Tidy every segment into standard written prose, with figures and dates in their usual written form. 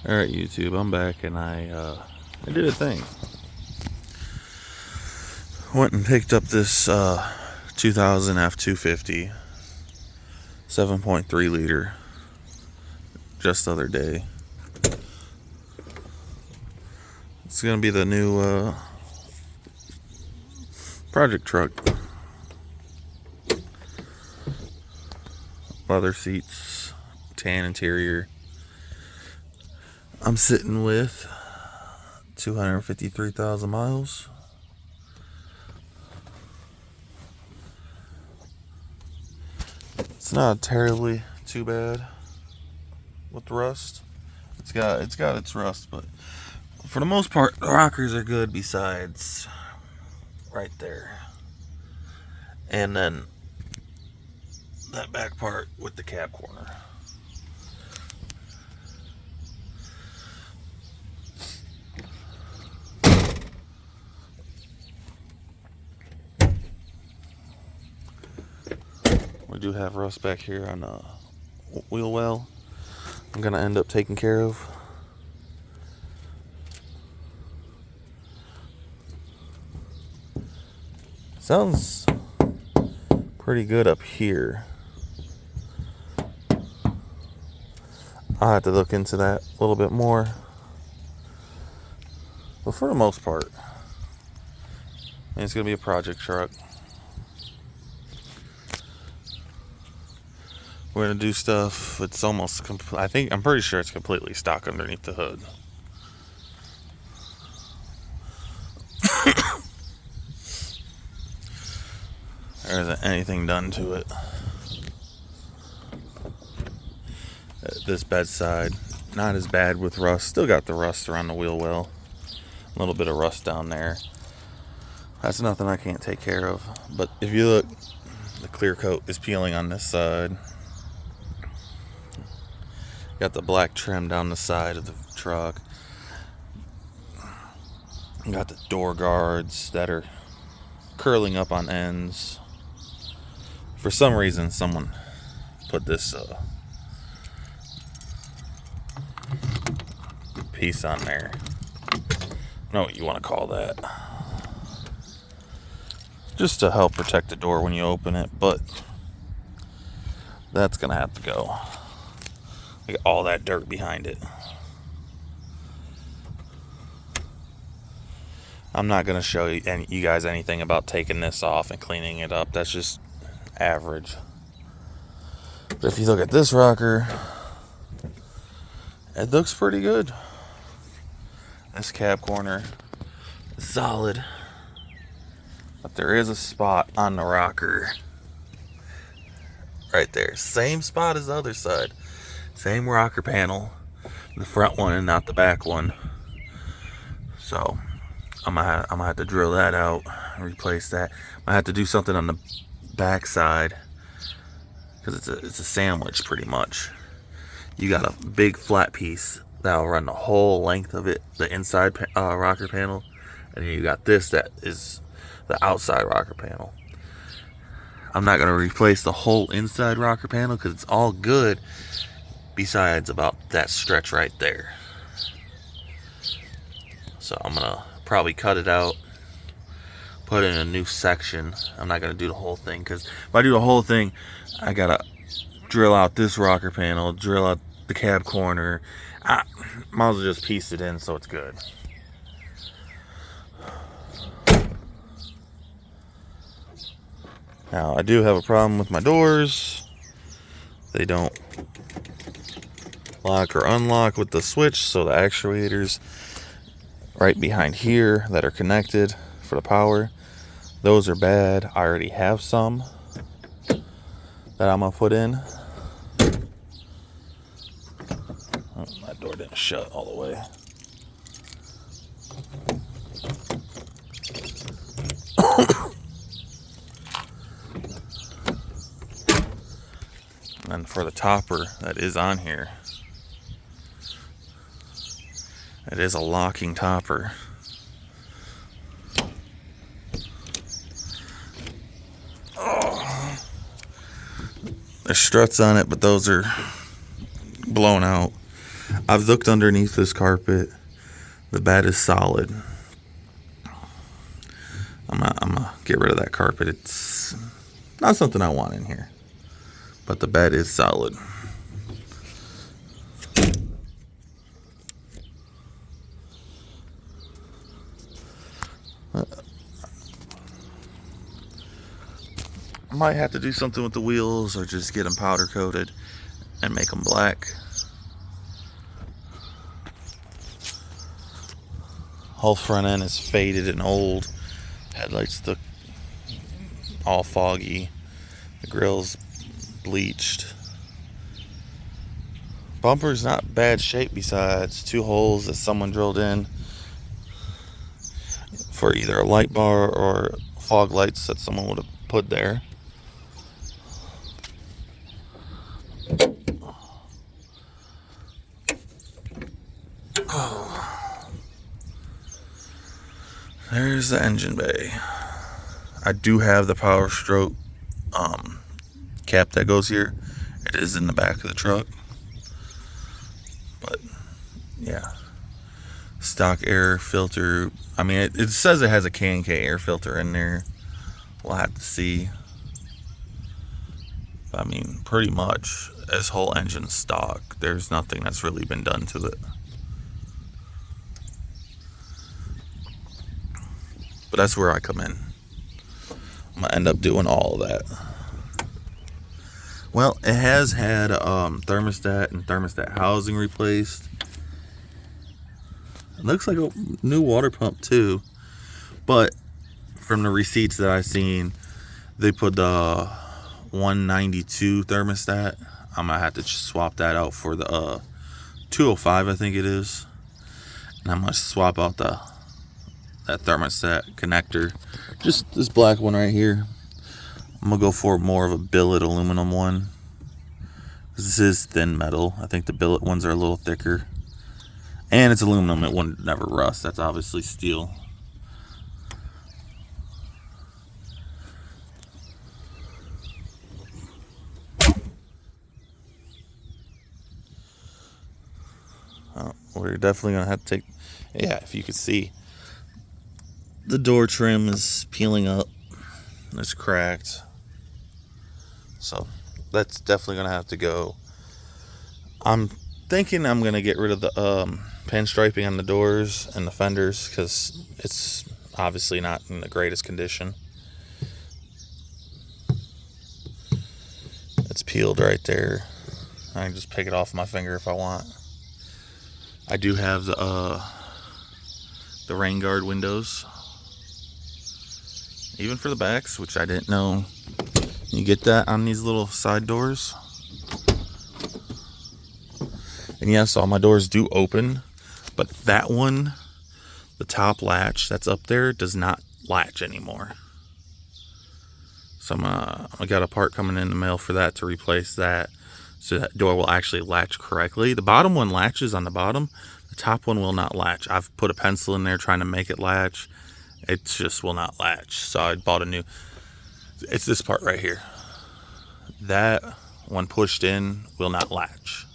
Alright, YouTube, I'm back, and I did a thing. Went and picked up this 2000 f250 7.3 liter just the other day. It's gonna be the new project truck. Leather seats, tan interior. I'm sitting with 253,000 miles. It's not terribly too bad with rust. It's got its rust, but for the most part, the rockers are good. Besides, right there, and then that back part with the cab corner. We do have rust back here on the wheel well. I'm gonna end up taking care of. Sounds pretty good up here. I'll have to look into that a little bit more. But for the most part, it's gonna be a project truck. We're gonna do stuff. It's almost I'm pretty sure it's completely stock underneath the hood. There isn't anything done to it. This bedside, not as bad with rust. Still got the rust around the wheel well. A little bit of rust down there. That's nothing I can't take care of. But if you look, the clear coat is peeling on this side. Got the black trim down the side of the truck. Got the door guards that are curling up on ends. For some reason, someone put this piece on there. I don't know what you want to call that. Just to help protect the door when you open it, but that's gonna have to go. Look at all that dirt behind it. I'm not gonna show you guys anything about taking this off and cleaning it up. That's just average. But if you look at this rocker, it looks pretty good. This cab corner is solid, but there is a spot on the rocker right there. Same spot as the other side. Same rocker panel, the front one and not the back one. So I'm gonna have to drill that out and replace that. I have to do something on the back side because it's a sandwich pretty much. You got a big flat piece that'll run the whole length of it, the inside rocker panel, and then you got this that is the outside rocker panel. I'm not gonna replace the whole inside rocker panel because it's all good besides about that stretch right there. So I'm gonna probably cut it out, put in a new section. I'm not gonna do the whole thing because if I do the whole thing, I gotta drill out this rocker panel, drill out the cab corner. I might as well just piece it in so it's good. Now I do have a problem with my doors. They don't lock or unlock with the switch, so the actuators right behind here that are connected for the power, those are bad. I already have some that I'm gonna put in. Oh, that door didn't shut all the way. And for the topper that is on here, it is a locking topper. Oh. There's struts on it, but those are blown out. I've looked underneath this carpet. The bed is solid. I'm gonna get rid of that carpet. It's not something I want in here. But the bed is solid. I might have to do something with the wheels or just get them powder coated and make them black. Whole front end is faded and old. Headlights look all foggy. The grill's bleached. Bumper's not bad shape besides 2 holes that someone drilled in for either a light bar or fog lights that someone would have put there. Oh. There's the engine bay. I do have the Power Stroke cap that goes here. It is in the back of the truck. But yeah, stock air filter. I mean, it says it has a K&K air filter in there. We'll have to see. I mean, pretty much this whole engine's stock. There's nothing that's really been done to it. But that's where I come in. I'm gonna end up doing all of that. Well, it has had thermostat and thermostat housing replaced. It looks like a new water pump too. But from the receipts that I've seen, they put the 192 thermostat. I'm gonna have to swap that out for the 205, I think it is. And I'm gonna swap out that thermostat connector. Just this black one right here. I'm gonna go for more of a billet aluminum one. This is thin metal. I think the billet ones are a little thicker. And it's aluminum, it wouldn't never rust. That's obviously steel. We're definitely gonna have to take, yeah, if you could see, the door trim is peeling up. It's cracked. So that's definitely gonna have to go. I'm thinking I'm gonna get rid of the pinstriping on the doors and the fenders because it's obviously not in the greatest condition. It's peeled right there. I can just pick it off my finger if I want. I do have the rain guard windows, even for the backs, which I didn't know. You get that on these little side doors. And yes, all my doors do open, but that one, the top latch that's up there, does not latch anymore. So I got a part coming in the mail for that to replace that, so that door will actually latch correctly. The bottom one latches on the bottom. The top one will not latch. I've put a pencil in there trying to make it latch. It just will not latch. So I bought a new. It's this part right here. That, when pushed in, will not latch.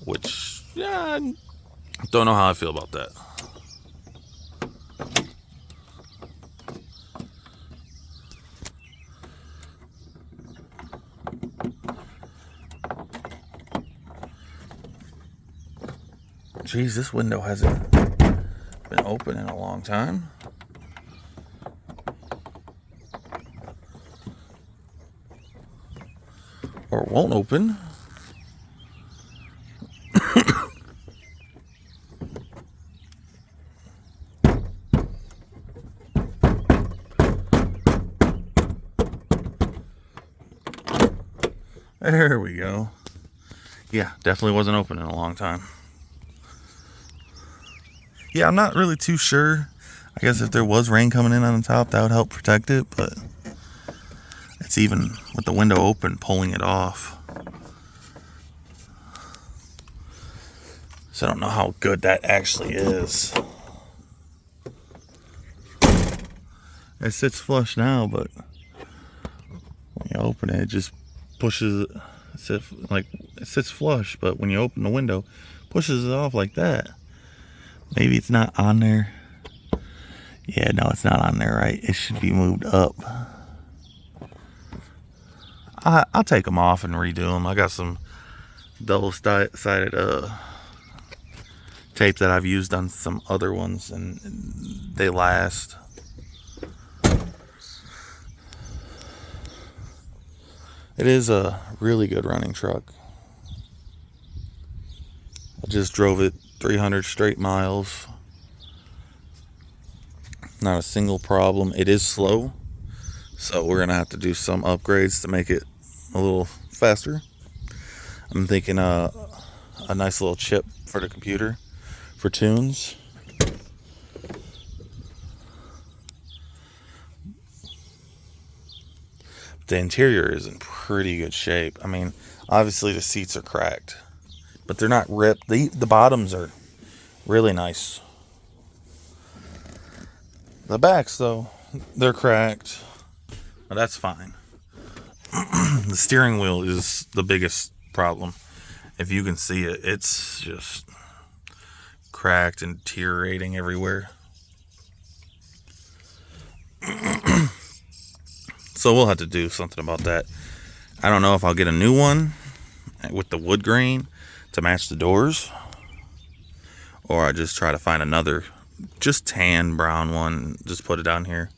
Which, yeah, I don't know how I feel about that. Geez, this window hasn't been open in a long time. Or won't open. There we go. Yeah, definitely wasn't open in a long time. Yeah, I'm not really too sure. I guess if there was rain coming in on the top, that would help protect it, but it's even with the window open, pulling it off. So I don't know how good that actually is. It sits flush now, but when you open it, it just pushes it. It sits flush, but when you open the window, pushes it off like that. Maybe it's not on there. Yeah, no, it's not on there, right? It should be moved up. I'll take them off and redo them. I got some double-sided tape that I've used on some other ones, and they last. It is a really good running truck. I just drove it 300 straight miles. Not a single problem. It is slow, so we're gonna have to do some upgrades to make it a little faster. I'm thinking a nice little chip for the computer for tunes. The interior is in pretty good shape. I mean, obviously the seats are cracked, but they're not ripped. The bottoms are really nice. The backs, though, they're cracked, but that's fine. The steering wheel is the biggest problem. If you can see it, it's just cracked and deteriorating everywhere. So we'll have to do something about that. I don't know if I'll get a new one with the wood grain to match the doors, or I just try to find another just tan brown one, just put it down here.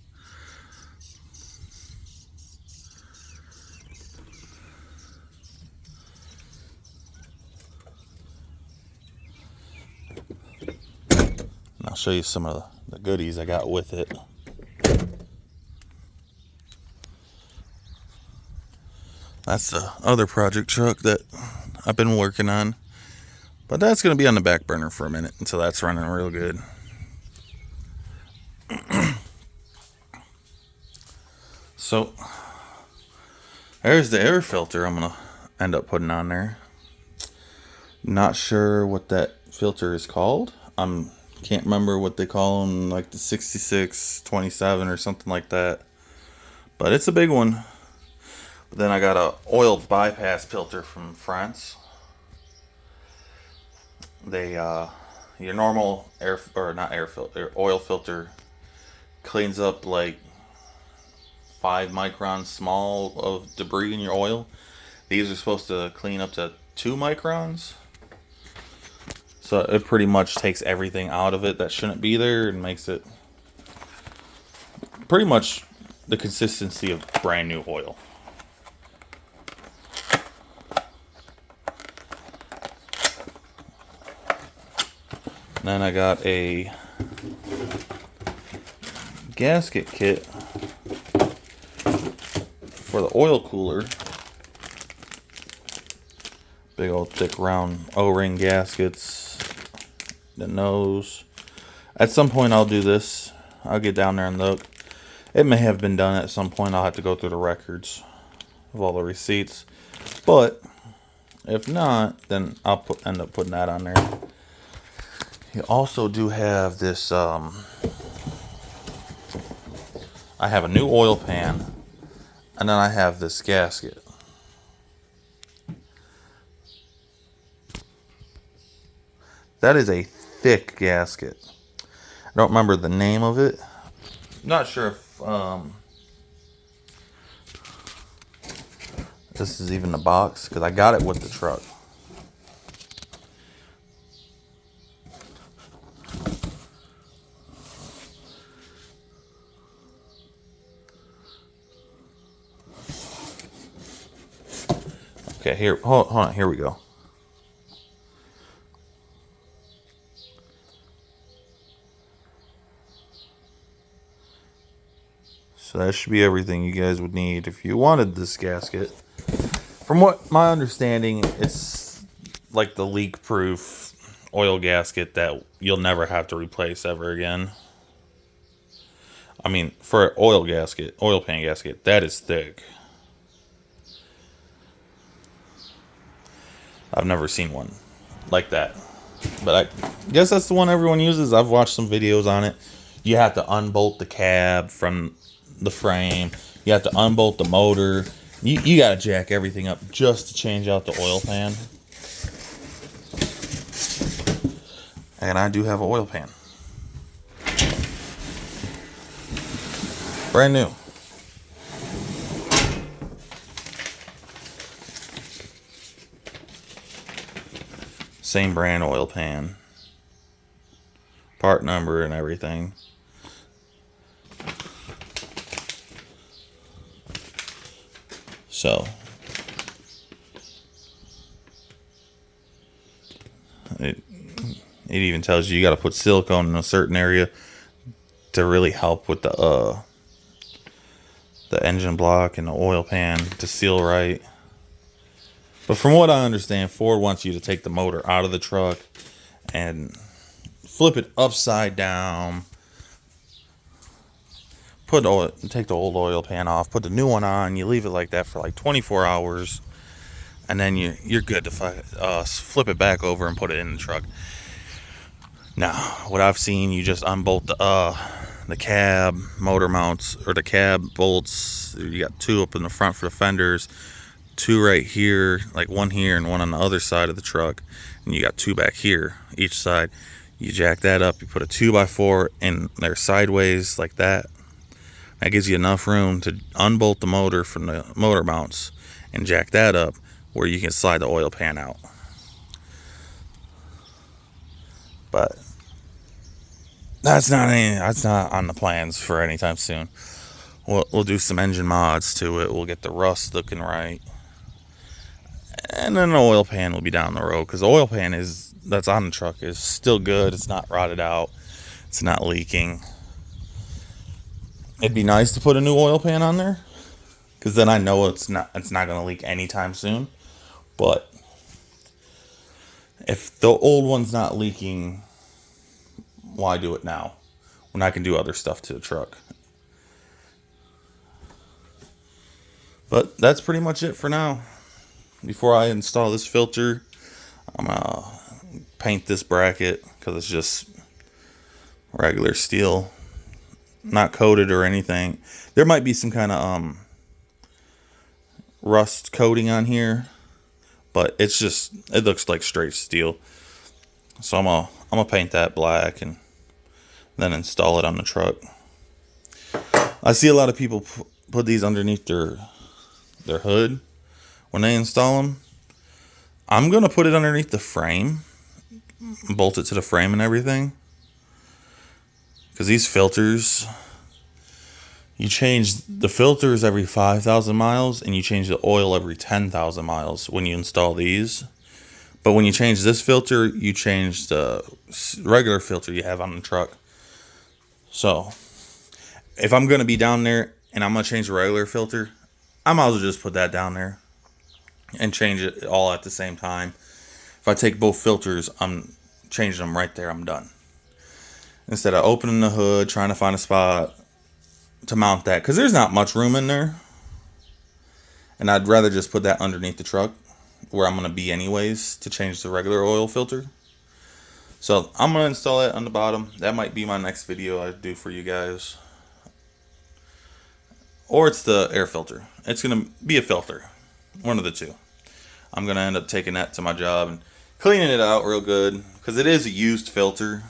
And I'll show you some of the goodies I got with it. That's the other project truck that I've been working on, but that's going to be on the back burner for a minute until that's running real good. So there's the air filter I'm going to end up putting on there. Not sure what that filter is called. Can't remember what they call them, like the 6627 or something like that. But it's a big one. But then I got a oil bypass filter from France. Your normal oil filter cleans up like 5 microns small of debris in your oil. These are supposed to clean up to 2 microns. So it pretty much takes everything out of it that shouldn't be there and makes it pretty much the consistency of brand new oil. Then I got a gasket kit for the oil cooler. Big old thick round O-ring gaskets. The nose. At some point I'll do this. I'll get down there and look. It may have been done at some point. I'll have to go through the records of all the receipts. But if not, then I'll end up putting that on there. You also do have this, I have a new oil pan, and then I have this gasket. That is a thick gasket. I don't remember the name of it. Not sure if this is even the box, because I got it with the truck. Okay, here, hold on, here we go. So that should be everything you guys would need if you wanted this gasket. From what my understanding, it's like the leak-proof oil gasket that you'll never have to replace ever again. I mean, for an oil pan gasket, that is thick. I've never seen one like that. But I guess that's the one everyone uses. I've watched some videos on it. You have to unbolt the cab from the frame. You have to unbolt the motor. You got to jack everything up just to change out the oil pan. And I do have an oil pan. Brand new. Same brand oil pan. Part number and everything. So it even tells you got to put silicone in a certain area to really help with the engine block and the oil pan to seal right. But from what I understand, Ford wants you to take the motor out of the truck and flip it upside down. Take the old oil pan off, put the new one on. You leave it like that for like 24 hours, and then you're good to flip it back over and put it in the truck. Now, what I've seen, you just unbolt the cab motor mounts, or the cab bolts. You got two up in the front for the fenders, two right here, like one here and one on the other side of the truck, and you got two back here each side. You jack that up, you put a 2x4 in there sideways like that. That gives you enough room to unbolt the motor from the motor mounts and jack that up where you can slide the oil pan out. But that's not on the plans for anytime soon. We'll do some engine mods to it. We'll get the rust looking right, and then the oil pan will be down the road, because the oil pan that's on the truck is still good. It's not rotted out. It's not leaking. It'd be nice to put a new oil pan on there, because then I know it's not going to leak anytime soon. But if the old one's not leaking, why do it now when I can do other stuff to the truck? But that's pretty much it for now. Before I install this filter, I'm gonna paint this bracket, because it's just regular steel, not coated or anything. There might be some kind of rust coating on here, but it looks like straight steel. So I'm gonna paint that black and then install it on the truck. I see a lot of people put these underneath their hood when they install them. I'm gonna put it underneath the frame, bolt it to the frame and everything, because these filters, you change the filters every 5,000 miles and you change the oil every 10,000 miles when you install these. But when you change this filter, you change the regular filter you have on the truck. So if I'm going to be down there and I'm going to change the regular filter, I might as well just put that down there and change it all at the same time. If I take both filters, I'm changing them right there. I'm done. Instead of opening the hood, trying to find a spot to mount that, because there's not much room in there. And I'd rather just put that underneath the truck where I'm going to be anyways to change the regular oil filter. So I'm going to install it on the bottom. That might be my next video I do for you guys. Or it's the air filter. It's going to be a filter. One of the two. I'm going to end up taking that to my job and cleaning it out real good, because it is a used filter.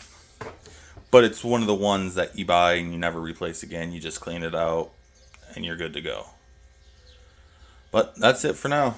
But it's one of the ones that you buy and you never replace again. You just clean it out and you're good to go. But that's it for now.